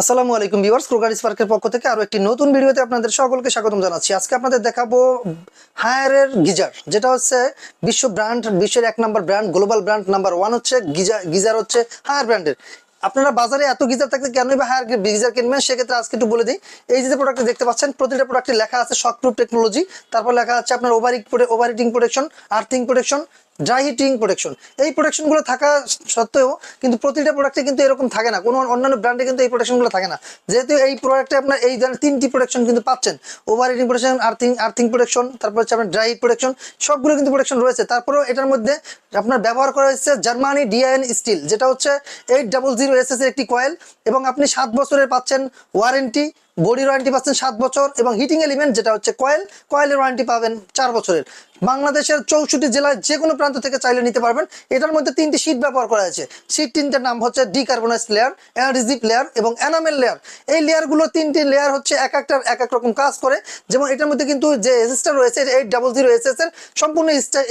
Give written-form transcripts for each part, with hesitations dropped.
আসসালামু আলাইকুম viewers, crockery স্পার্কের পক্ষ থেকে আরো একটি নতুন ভিডিওতে আপনাদের সকলকে স্বাগতম জানাচ্ছি। আজকে আপনাদের দেখাবো হায়ারের গিজার, যেটা হচ্ছে বিশ্বের এক নম্বর ব্র্যান্ড, গ্লোবাল ব্র্যান্ড নাম্বার 1 হচ্ছে গিজার হচ্ছে হায়ার ব্র্যান্ডের। আপনারা বাজারে এত গিজার থাকতে কেনই বা হায়ার গিজার কিনবেন, সেক্ষেত্রে আজকে একটু বলে দিই। এই যে প্রোডাক্ট দেখতে পাচ্ছেন, প্রতিটা প্রোডাক্টে লেখা আছে শকপ্রুফ টেকনোলজি, তারপর লেখা আছে আপনার overheating protection, earthing protection, dry heating protection. এই প্রোটেকশনগুলো থাকা সত্ত্বেও কিন্তু প্রতিটা প্রোডাক্টে কিন্তু এরকম থাকে না, কোনো অন্যান্য ব্র্যান্ডে কিন্তু এই প্রোটেকশনগুলো থাকে না। যেহেতু এই প্রোডাক্টে আপনার এই ধরনের 3টি প্রোটেকশন কিন্তু পাচ্ছেন, over heating protection, earthing protection, তারপর হচ্ছে আপনার ড্রাই হিট প্রোটেকশন, সবগুলো কিন্তু প্রোটেকশন রয়েছে। তারপরেও এটার মধ্যে আপনার ব্যবহার করা হয়েছে জার্মানি ডিআইএন স্টিল, যেটা হচ্ছে 800 এর একটি কয়েল, এবং আপনি 7 বছরের পাচ্ছেন ওয়ারেন্টি। বডির ওয়ারেন্টি পাচ্ছেন 7 বছর, এবং হিটিং এলিমেন্ট যেটা হচ্ছে কয়েলের ওয়ারেন্টি পাবেন 4 বছরের। বাংলাদেশের 64 জেলায় যে কোনো প্রান্ত থেকে চাইলে নিতে পারবেন। এটার মধ্যে 3টি শীট ব্যবহার করা হয়েছে। শীট 3টার নাম হচ্ছে ডিকার্বনাইজড লেয়ার, অ্যাডহেসিভ লেয়ার এবং এনামেল লেয়ার। এই লেয়ারগুলো 3টি লেয়ার হচ্ছে এক এক রকম কাজ করে। যেমন এটার মধ্যে কিন্তু যে এসএসটা রয়েছে 800 এর সম্পূর্ণ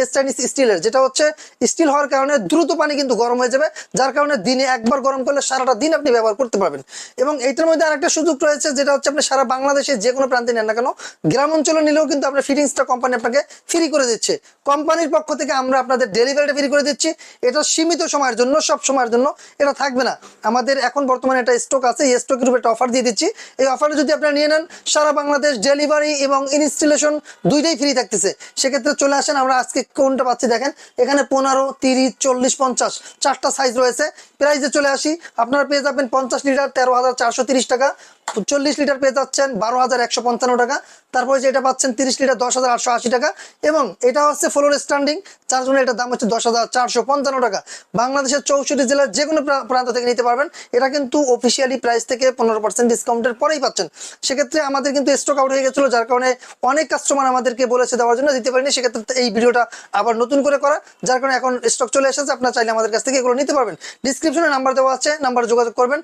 স্টেইনলেস স্টিলের, যেটা হচ্ছে স্টিল হওয়ার কারণে দ্রুত পানি কিন্তু গরম হয়ে যাবে, যার কারণে দিনে একবার গরম করলে সারাটা দিন আপনি ব্যবহার করতে পারবেন। এবং এইটার মধ্যে আরেকটা সুযোগ রয়েছে, যেটা হচ্ছে আপনি সারা বাংলাদেশে যে কোনো প্রান্তে নেন না কেন, গ্রাম অঞ্চলে নিলেও কিন্তু আপনার ফিটিংসটা কোম্পানি আপনাকে ফ্রি করে দিচ্ছে। কোম্পানির পক্ষ থেকে আমরা আপনাদের ডেলিভারিটা ফ্রি করে দিচ্ছি। এটা সীমিত সময়ের জন্য, সব সময়ের জন্য এটা থাকবে না। আমাদের এখন বর্তমানে একটা স্টক আছে, এই স্টকের উপর একটা অফার দিয়ে দিচ্ছি। এই অফারে যদি আপনারা নিয়ে নেন, সারা বাংলাদেশ ডেলিভারি এবং ইনস্টলেশন দুইটাই ফ্রি থাকতেছে। সেক্ষেত্রে চলে আসেন। আমরা আজকে কোনটা পাচ্ছি দেখেন, এখানে 15, 30, 40, 50 4টা সাইজ রয়েছে। প্রাইসে চলে আসি, আপনারা পেয়ে যাবেন 50 লিটার 13,430 টাকা, 40 লিটার পেয়ে যাচ্ছেন 12,155 টাকা, তারপরে যে এটা পাচ্ছেন 30 লিটার 10,880 টাকা, এবং এটা হচ্ছে ফ্লোর স্ট্যান্ডিং, যার জন্য এটার দাম হচ্ছে 10,455 টাকা। বাংলাদেশের 64 জেলার যে কোনো প্রান্ত থেকে নিতে পারবেন। এটা কিন্তু অফিসিয়ালি প্রাইস থেকে 15% ডিসকাউন্টের পরেই পাচ্ছেন। সেক্ষেত্রে আমাদের কিন্তু স্টক আউট হয়ে গেছিলো, যার কারণে অনেক কাস্টমার আমাদেরকে বলেছে দেওয়ার জন্য, দিতে পারিনি। সেক্ষেত্রে এই ভিডিওটা আবার নতুন করে করা, যার কারণে এখন স্টক চলে এসেছে। আপনারা চাইলে আমাদের কাছ থেকে এগুলো নিতে পারবেন। ডিসক্রিপশনে নাম্বার দেওয়া আছে, নাম্বারে যোগাযোগ করবেন।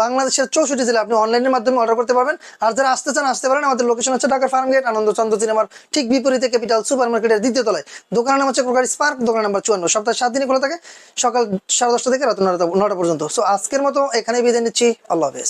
বাংলাদেশের 64 জেলা আপনি অনলাইনের মাধ্যমে অর্ডার করতে পারবেন। আর যারা আসতে চান আসতে পারেন। আমাদের লোকেশন হচ্ছে ঢাকার ফার্মগেট, আনন্দচন্দ্র সিনেমার ঠিক বিপরীতে ক্যাপিটাল সুপার মার্কেটের 2য় তলায়। দোকানের নাম হচ্ছে ক্রোকারি স্পার্ক, দোকান নাম্বার 54। সপ্তাহে 7 দিনই খোলা থাকে, সকাল 10:30 থেকে রাত 9টা পর্যন্ত। সো আজকের মতো এখানেই বিদায় নিচ্ছি। আল্লাহ হাফেজ।